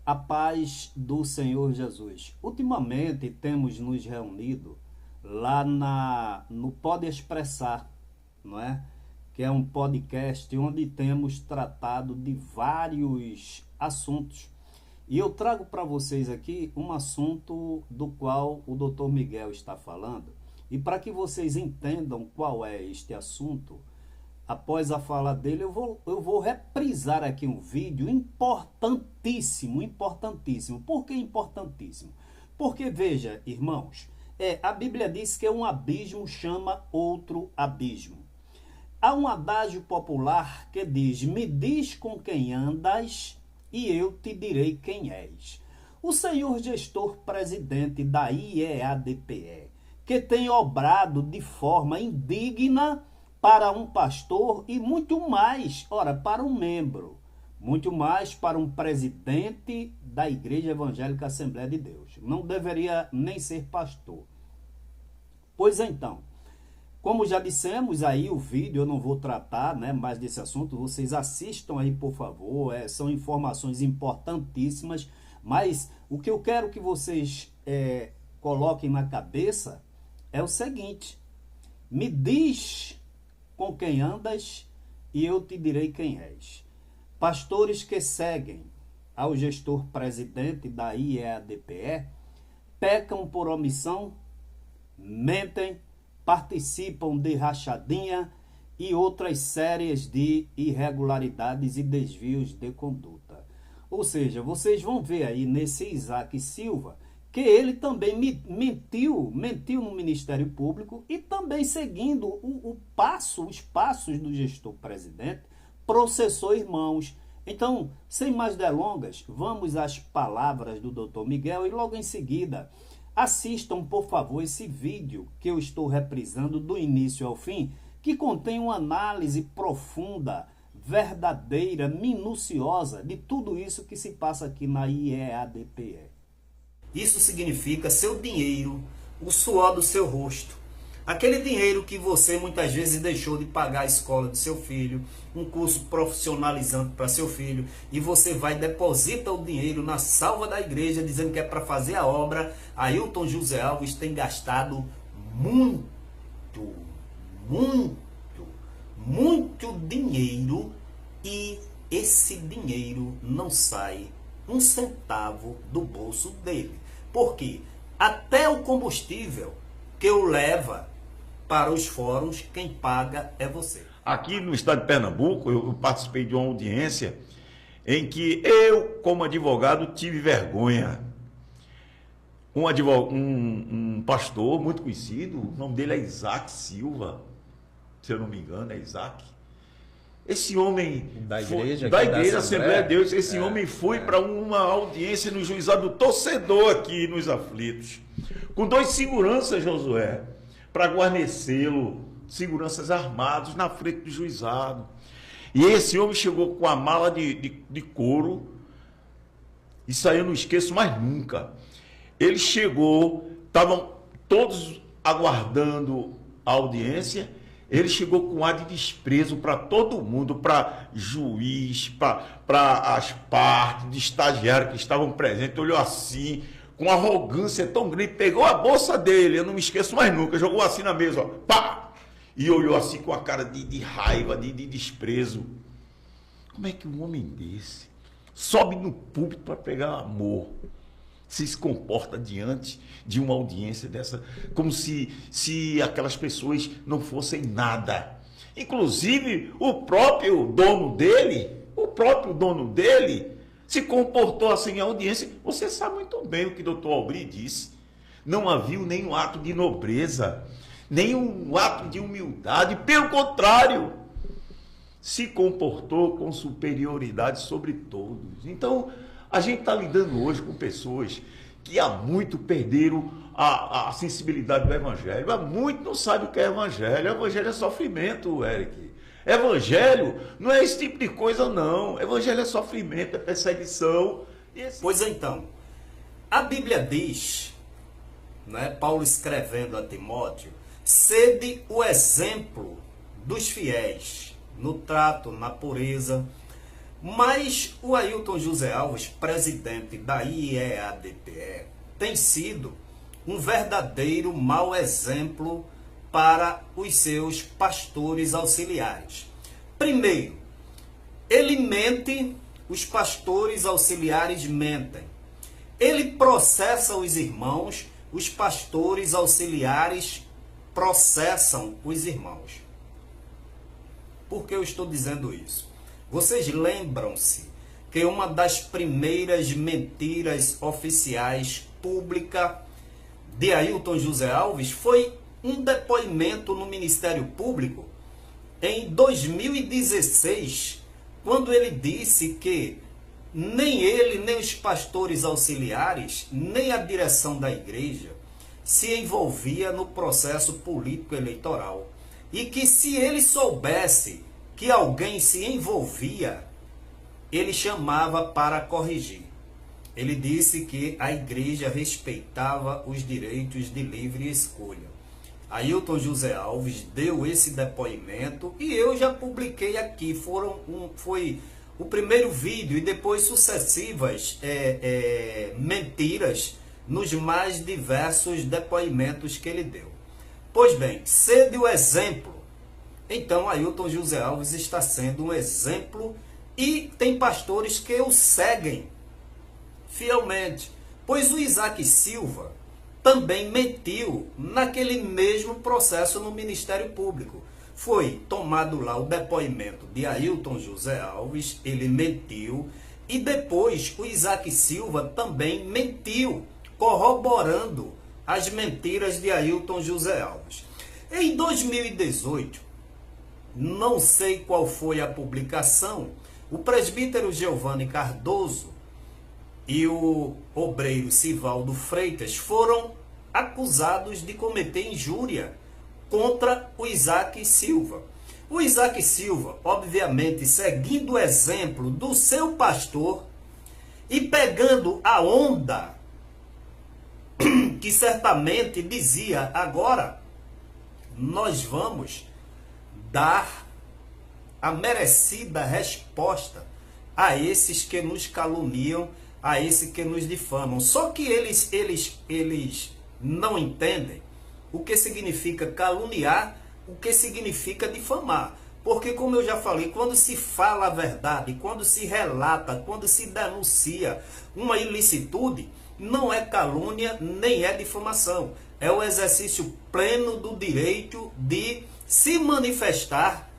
A paz do Senhor Jesus. Ultimamente temos nos reunido lá no Pode Expressar, não é? Que é um podcast onde temos tratado de vários assuntos. E eu trago para vocês aqui um assunto do qual o Dr. Miguel está falando. E para que vocês entendam qual é este assunto, após a fala dele, eu vou reprisar aqui um vídeo importantíssimo, importantíssimo. Por que importantíssimo? Porque, veja, irmãos, a Bíblia diz que um abismo chama outro abismo. Há um adágio popular que diz: me diz com quem andas e eu te direi quem és. O senhor gestor presidente da IEADPE, que tem obrado de forma indigna para um pastor e muito mais, para um membro, muito mais para um presidente da Igreja Evangélica Assembleia de Deus. Não deveria nem ser pastor. Pois então, como já dissemos aí o vídeo, eu não vou tratar mais desse assunto, vocês assistam aí por favor, são informações importantíssimas, mas o que eu quero que vocês coloquem na cabeça é o seguinte: me diz com quem andas e eu te direi quem és. Pastores que seguem ao gestor presidente da IEADPE pecam por omissão, mentem, participam de rachadinha e outras séries de irregularidades e desvios de conduta. Ou seja, vocês vão ver aí nesse Isaac Silva que ele também mentiu no Ministério Público e também, seguindo os passos do gestor presidente, processou irmãos. Então, sem mais delongas, vamos às palavras do Dr. Miguel e logo em seguida assistam, por favor, esse vídeo que eu estou reprisando do início ao fim, que contém uma análise profunda, verdadeira, minuciosa de tudo isso que se passa aqui na IEADPE. Isso significa seu dinheiro, o suor do seu rosto. Aquele dinheiro que você muitas vezes deixou de pagar a escola do seu filho, um curso profissionalizante para seu filho, e você vai deposita o dinheiro na salva da igreja, dizendo que é para fazer a obra. Ailton José Alves tem gastado muito dinheiro, e esse dinheiro não sai um centavo do bolso dele. Por quê? Até o combustível que o leva para os fóruns, quem paga é você. Aqui no estado de Pernambuco, eu participei de uma audiência em que eu, como advogado, tive vergonha. Um pastor muito conhecido, o nome dele é Isaac Silva, se eu não me engano, é Isaac. Esse homem da igreja Assembleia de Deus, esse homem foi para uma audiência no juizado do torcedor aqui nos Aflitos, com 2 seguranças, Josué, para guarnecê-lo, seguranças armados na frente do juizado. E esse homem chegou com a mala de couro, isso aí eu não esqueço mais nunca. Ele chegou, estavam todos aguardando a audiência. Ele chegou com ar de desprezo para todo mundo, para juiz, para as partes, de estagiários que estavam presentes. Olhou assim, com arrogância tão grande, pegou a bolsa dele, eu não me esqueço mais nunca, jogou assim na mesa, ó, pá! E olhou assim com a cara de raiva, de desprezo. Como é que um homem desse sobe no púlpito para pegar amor? Se comporta diante de uma audiência dessa, como se aquelas pessoas não fossem nada. Inclusive, o próprio dono dele se comportou assim em audiência. Você sabe muito bem o que o Dr. Albri disse. Não havia nenhum ato de nobreza, nenhum ato de humildade. Pelo contrário, se comportou com superioridade sobre todos. Então, a gente está lidando hoje com pessoas que há muito perderam a sensibilidade do evangelho. Há muito não sabe o que é evangelho. Evangelho é sofrimento, Eric. Evangelho não é esse tipo de coisa, não. Evangelho é sofrimento, é perseguição. Pois então, a Bíblia diz, Paulo escrevendo a Timóteo, sede o exemplo dos fiéis no trato, na pureza, Mas o Ailton José Alves, presidente da IEADPE, tem sido um verdadeiro mau exemplo para os seus pastores auxiliares. Primeiro, ele mente, os pastores auxiliares mentem. Ele processa os irmãos, os pastores auxiliares processam os irmãos. Por que eu estou dizendo isso? Vocês lembram-se que uma das primeiras mentiras oficiais públicas de Ailton José Alves foi um depoimento no Ministério Público em 2016, quando ele disse que nem ele, nem os pastores auxiliares, nem a direção da igreja se envolvia no processo político eleitoral. E que se ele soubesse que alguém se envolvia, ele chamava para corrigir. Ele disse que a igreja respeitava os direitos de livre escolha. Ailton José Alves deu esse depoimento e eu já publiquei aqui. Foi o primeiro vídeo e depois sucessivas mentiras nos mais diversos depoimentos que ele deu. Pois bem, sede o exemplo. Então, Ailton José Alves está sendo um exemplo e tem pastores que o seguem fielmente. Pois o Isaac Silva também mentiu naquele mesmo processo no Ministério Público. Foi tomado lá o depoimento de Ailton José Alves, ele mentiu, e depois o Isaac Silva também mentiu, corroborando as mentiras de Ailton José Alves. Em 2018, não sei qual foi a publicação, o presbítero Giovanni Cardoso e o obreiro Sivaldo Freitas foram acusados de cometer injúria contra o Isaac Silva. O Isaac Silva, obviamente, seguindo o exemplo do seu pastor e pegando a onda que certamente dizia: agora nós vamos dar a merecida resposta a esses que nos caluniam, a esses que nos difamam. Só que eles não entendem o que significa caluniar, o que significa difamar. Porque, como eu já falei, quando se fala a verdade, quando se relata, quando se denuncia uma ilicitude, não é calúnia, nem é difamação. É o exercício pleno do direito de se manifestar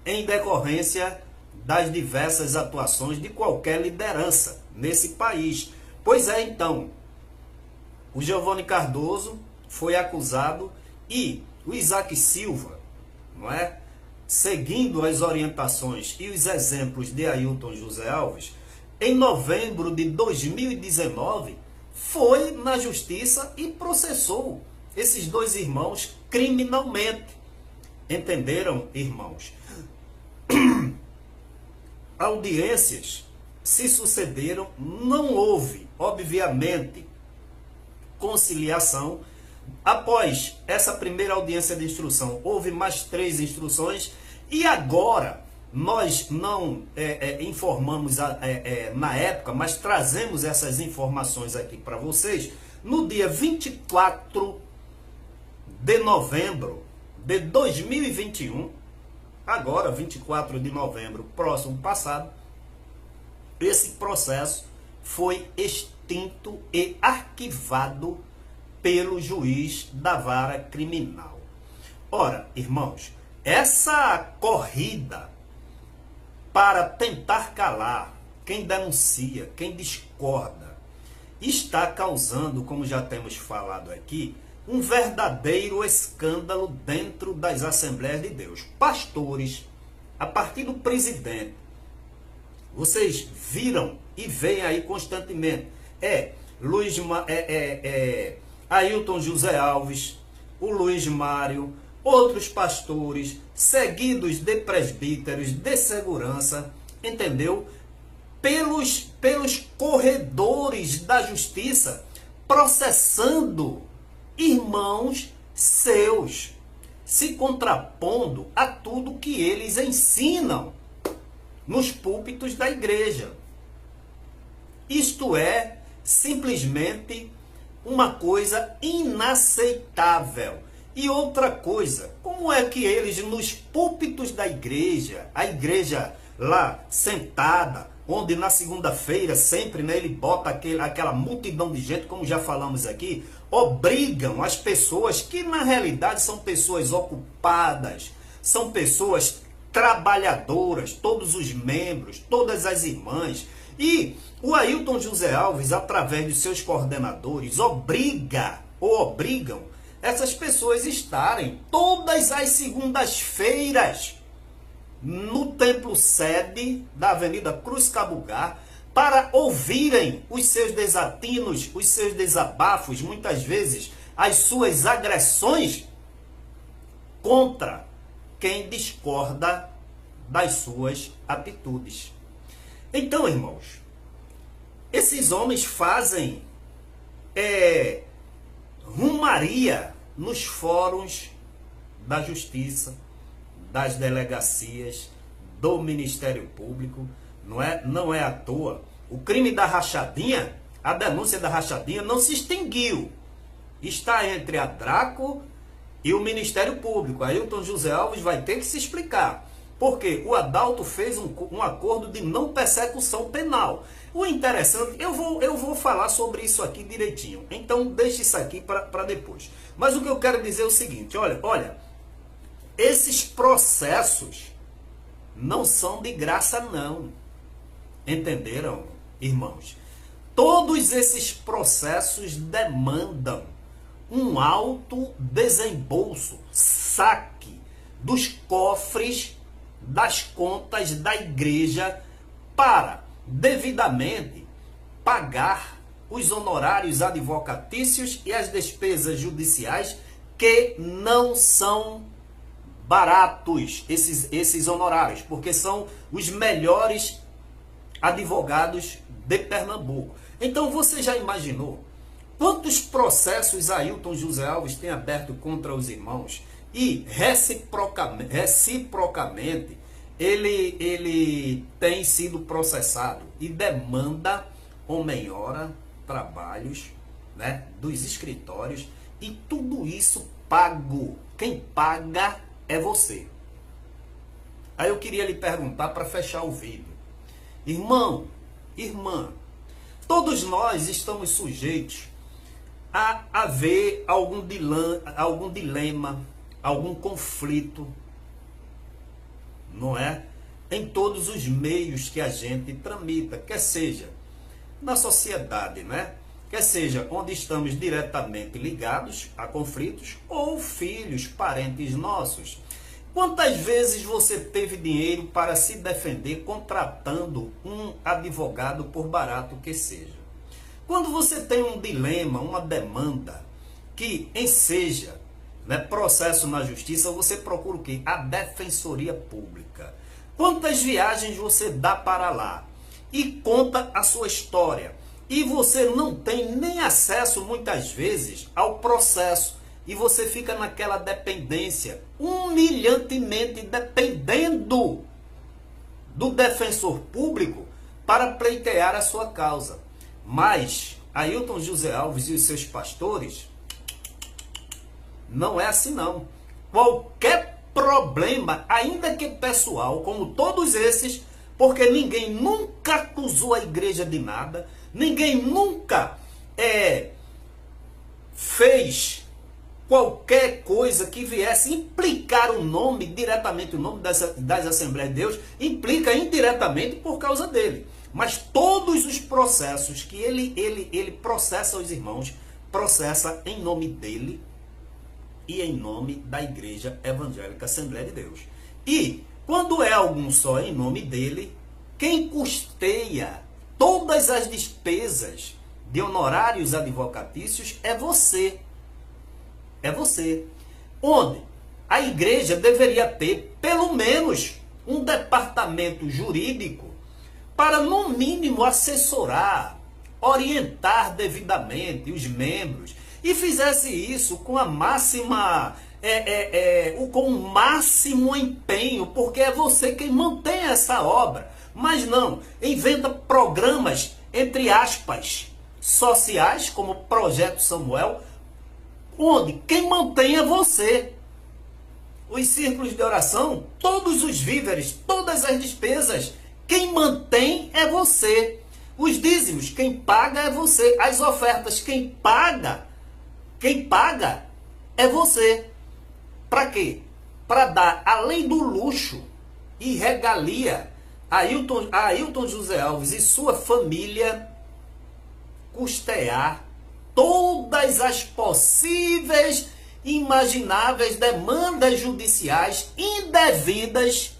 em decorrência das diversas atuações de qualquer liderança nesse país. Pois é, então, o Giovanni Cardoso foi acusado e o Isaac Silva, não é? Seguindo as orientações e os exemplos de Ailton José Alves, em novembro de 2019, foi na justiça e processou esses dois irmãos criminalmente. Entenderam, irmãos? Audiências se sucederam, não houve, obviamente, conciliação. Após essa primeira audiência de instrução, houve mais 3 instruções e agora nós não informamos na época, mas trazemos essas informações aqui para vocês. No dia 24 de novembro de 2021, agora 24 de novembro, próximo passado, esse processo foi extinto e arquivado pelo juiz da vara criminal. Ora, irmãos, essa corrida para tentar calar quem denuncia, quem discorda, está causando, como já temos falado aqui, um verdadeiro escândalo dentro das Assembleias de Deus. Pastores, a partir do presidente, vocês viram e veem aí constantemente, Ailton José Alves, o Luiz Mário, outros pastores, seguidos de presbíteros, de segurança, entendeu? Pelos corredores da justiça, processando irmãos seus, se contrapondo a tudo que eles ensinam nos púlpitos da igreja. Isto é simplesmente uma coisa inaceitável. E outra coisa, como é que eles nos púlpitos da igreja, a igreja lá sentada, onde na segunda-feira sempre, né, ele bota aquela multidão de gente, como já falamos aqui, obrigam as pessoas que na realidade são pessoas ocupadas, são pessoas trabalhadoras, todos os membros, todas as irmãs. E o Ailton José Alves, através de seus coordenadores, obrigam essas pessoas estarem todas as segundas-feiras no templo sede da Avenida Cruz Cabugá para ouvirem os seus desatinos, os seus desabafos, muitas vezes as suas agressões contra quem discorda das suas atitudes. Então, irmãos, esses homens fazem rumaria nos fóruns da justiça, das delegacias, do Ministério Público. Não é à toa. O crime da rachadinha, a denúncia da rachadinha não se extinguiu. Está entre a Draco e o Ministério Público. Ailton José Alves vai ter que se explicar. Porque o Adalto fez um acordo de não persecução penal. O interessante, eu vou falar sobre isso aqui direitinho. Então deixe isso aqui para depois. Mas o que eu quero dizer é o seguinte, olha, esses processos não são de graça não. Entenderam, irmãos? Todos esses processos demandam um alto desembolso, saque dos cofres das contas da igreja para devidamente pagar os honorários advocatícios e as despesas judiciais, que não são baratos esses honorários, porque são os melhores advogados de Pernambuco. Então você já imaginou quantos processos Ailton José Alves tem aberto contra os irmãos? E reciprocamente ele tem sido processado e demanda homem-hora, trabalhos, né, dos escritórios, e tudo isso pago. Quem paga é você. Aí eu queria lhe perguntar para fechar o vídeo. Irmão, irmã, todos nós estamos sujeitos a haver algum dilema, algum conflito, não é? Em todos os meios que a gente tramita, quer seja na sociedade, né? Quer seja onde estamos diretamente ligados a conflitos, ou filhos, parentes nossos. Quantas vezes você teve dinheiro para se defender contratando um advogado, por barato que seja? Quando você tem um dilema, uma demanda que enseja, né, processo na justiça, você procura o quê? A Defensoria Pública. Quantas viagens você dá para lá e conta a sua história, e você não tem nem acesso muitas vezes ao processo, e você fica naquela dependência, humilhantemente dependendo do defensor público para pleitear a sua causa. Mas Ailton José Alves e os seus pastores, não é assim não. Qualquer problema, ainda que pessoal, como todos esses, porque ninguém nunca acusou a igreja de nada, ninguém nunca fez qualquer coisa que viesse implicar o nome, diretamente o nome das Assembleias de Deus, implica indiretamente por causa dele. Mas todos os processos que ele processa os irmãos, processa em nome dele e em nome da Igreja Evangélica Assembleia de Deus. E quando é algum só em nome dele, quem custeia todas as despesas de honorários advocatícios é você. É você. Onde a igreja deveria ter pelo menos um departamento jurídico para, no mínimo, assessorar, orientar devidamente os membros, e fizesse isso com a máxima, com o máximo empenho, porque é você quem mantém essa obra. Mas não, inventa programas, entre aspas, sociais, como o Projeto Samuel, onde quem mantém é você. Os círculos de oração, todos os víveres, todas as despesas, quem mantém é você. Os dízimos, quem paga é você. As ofertas, quem paga é você. Para quê? Para dar, além do luxo e regalia, a Ailton José Alves e sua família custear todas as possíveis, imagináveis demandas judiciais indevidas,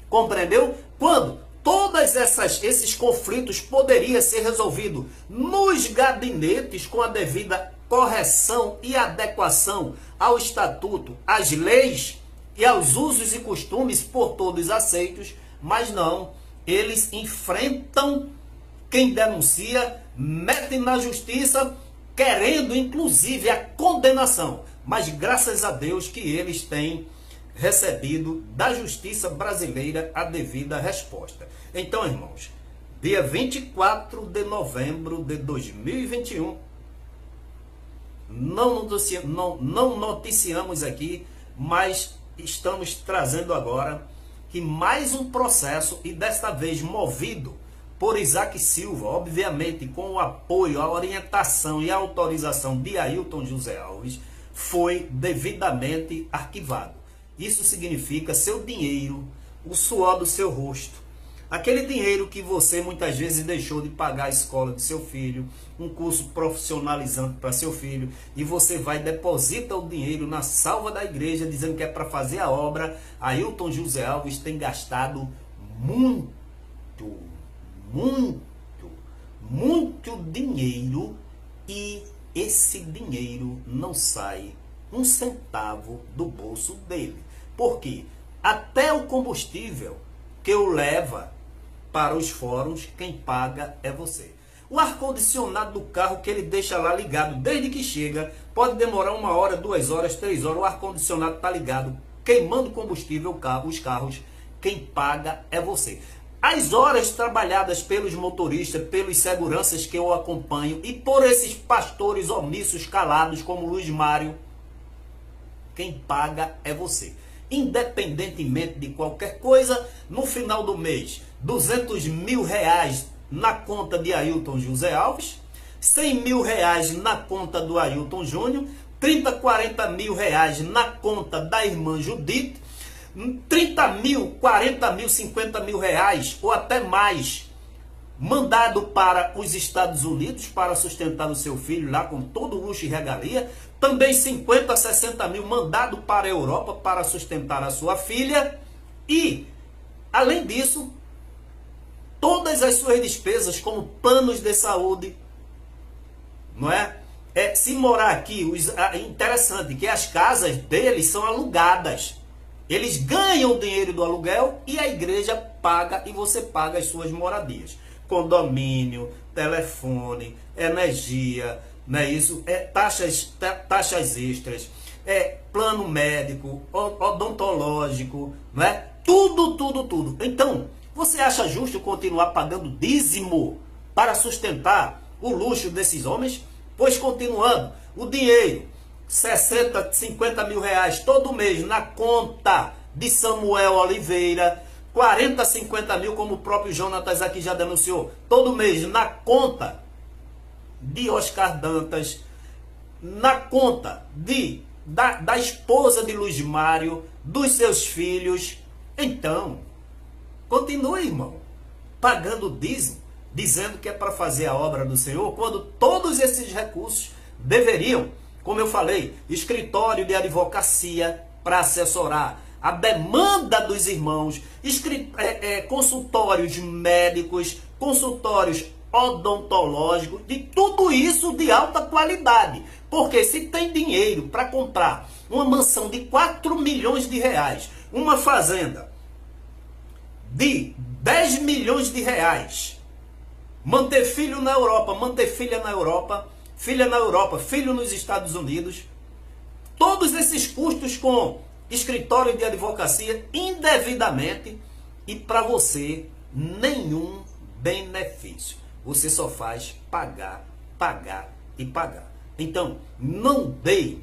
compreendeu? Quando todos esses conflitos poderiam ser resolvidos nos gabinetes com a devida correção e adequação ao estatuto, às leis e aos usos e costumes por todos aceitos, mas não, eles enfrentam quem denuncia, metem na justiça, querendo inclusive a condenação. Mas graças a Deus que eles têm recebido da justiça brasileira a devida resposta. Então, irmãos, dia 24 de novembro de 2021, não noticiamos aqui, mas estamos trazendo agora que mais um processo, e desta vez movido por Isaac Silva, obviamente com o apoio, a orientação e a autorização de Ailton José Alves, foi devidamente arquivado. Isso significa seu dinheiro, o suor do seu rosto, aquele dinheiro que você muitas vezes deixou de pagar a escola de seu filho, um curso profissionalizante para seu filho, e você vai e deposita o dinheiro na salva da igreja, dizendo que é para fazer a obra. Ailton José Alves tem gastado muito dinheiro, e esse dinheiro não sai um centavo do bolso dele. Por quê? Até o combustível que o leva para os fóruns, quem paga é você. O ar-condicionado do carro que ele deixa lá ligado desde que chega, pode demorar 1 hora, 2 horas, 3 horas, o ar-condicionado está ligado, queimando combustível, os carros, quem paga é você. As horas trabalhadas pelos motoristas, pelos seguranças que eu acompanho e por esses pastores omissos calados como Luiz Mário, quem paga é você. Independentemente de qualquer coisa, no final do mês, 200 mil reais na conta de Ailton José Alves, 100 mil reais na conta do Ailton Júnior, 30, 40 mil reais na conta da irmã Judite, 30 mil, 40 mil, 50 mil reais ou até mais mandado para os Estados Unidos para sustentar o seu filho lá com todo luxo e regalia. Também 50, 60 mil mandado para a Europa para sustentar a sua filha. E, além disso, todas as suas despesas como planos de saúde, não é? Se morar aqui, interessante que as casas deles são alugadas. Eles ganham o dinheiro do aluguel e a igreja paga, e você paga as suas moradias. Condomínio, telefone, energia, não é isso? Taxas extras, plano médico, odontológico, não é? Tudo. Então, você acha justo continuar pagando dízimo para sustentar o luxo desses homens? Pois continuando, o dinheiro, 60, 50 mil reais todo mês na conta de Samuel Oliveira, 40, 50 mil, como o próprio Jonatas aqui já denunciou, todo mês na conta de Oscar Dantas, na conta da esposa de Luiz Mário, dos seus filhos. Então, continue, irmão, pagando dízimo, dizendo que é para fazer a obra do Senhor, quando todos esses recursos deveriam, como eu falei, escritório de advocacia para assessorar a demanda dos irmãos, consultórios médicos, consultórios odontológicos, de tudo isso de alta qualidade. Porque se tem dinheiro para comprar uma mansão de 4 milhões de reais, uma fazenda de 10 milhões de reais, manter filho na Europa, manter filha na Europa, filho nos Estados Unidos, todos esses custos com escritório de advocacia indevidamente, e para você nenhum benefício. Você só faz pagar, pagar e pagar. Então, não deem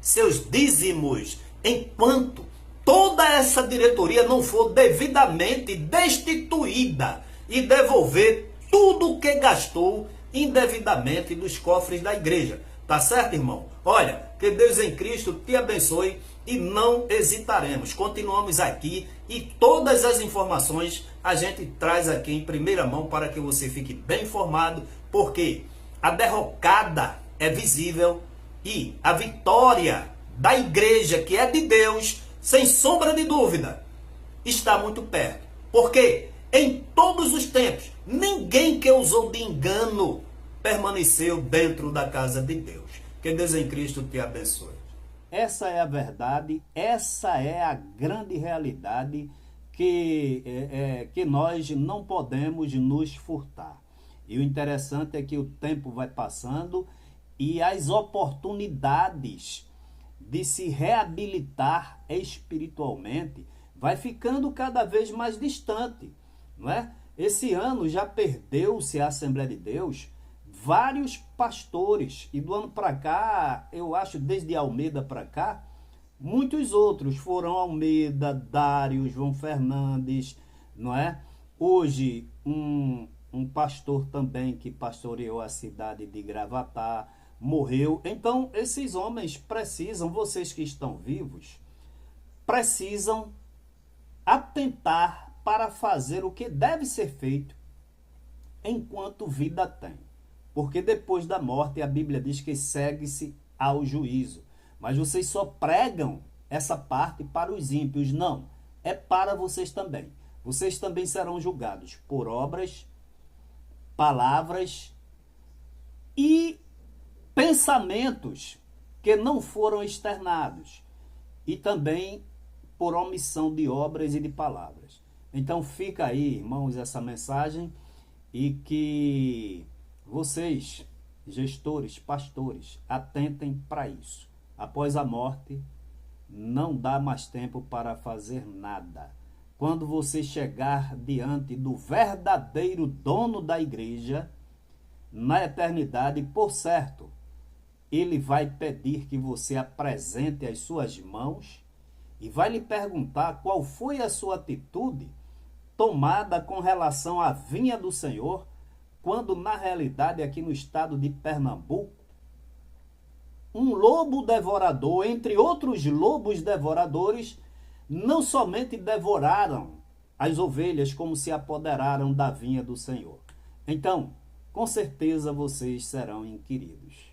seus dízimos enquanto toda essa diretoria não for devidamente destituída e devolver tudo o que gastou indevidamente dos cofres da igreja. Tá certo, irmão? Olha, que Deus em Cristo te abençoe e não hesitaremos. Continuamos aqui e todas as informações a gente traz aqui em primeira mão para que você fique bem informado, porque a derrocada é visível e a vitória da igreja, que é de Deus, sem sombra de dúvida, está muito perto. Porque em todos os tempos, ninguém que usou de engano permaneceu dentro da casa de Deus. Que Deus em Cristo te abençoe. Essa é a verdade, essa é a grande realidade que nós não podemos nos furtar. E o interessante é que o tempo vai passando e as oportunidades de se reabilitar espiritualmente vai ficando cada vez mais distante, não é? Esse ano já perdeu-se a Assembleia de Deus vários pastores, e do ano para cá, eu acho, desde Almeida para cá, muitos outros foram Almeida, Dário, João Fernandes, não é? Hoje, um pastor também que pastoreou a cidade de Gravatá morreu. Então, esses homens precisam, vocês que estão vivos, precisam atentar para fazer o que deve ser feito enquanto vida tem. Porque depois da morte, a Bíblia diz que segue-se ao juízo. Mas vocês só pregam essa parte para os ímpios. Não, é para vocês também. Vocês também serão julgados por obras, palavras e pensamentos que não foram externados. E também por omissão de obras e de palavras. Então fica aí, irmãos, essa mensagem, e que vocês, gestores, pastores, atentem para isso. Após a morte, não dá mais tempo para fazer nada. Quando você chegar diante do verdadeiro dono da igreja, na eternidade, por certo, ele vai pedir que você apresente as suas mãos e vai lhe perguntar qual foi a sua atitude tomada com relação à vinha do Senhor, quando na realidade aqui no estado de Pernambuco, um lobo devorador, entre outros lobos devoradores, não somente devoraram as ovelhas, como se apoderaram da vinha do Senhor. Então, com certeza vocês serão inquiridos.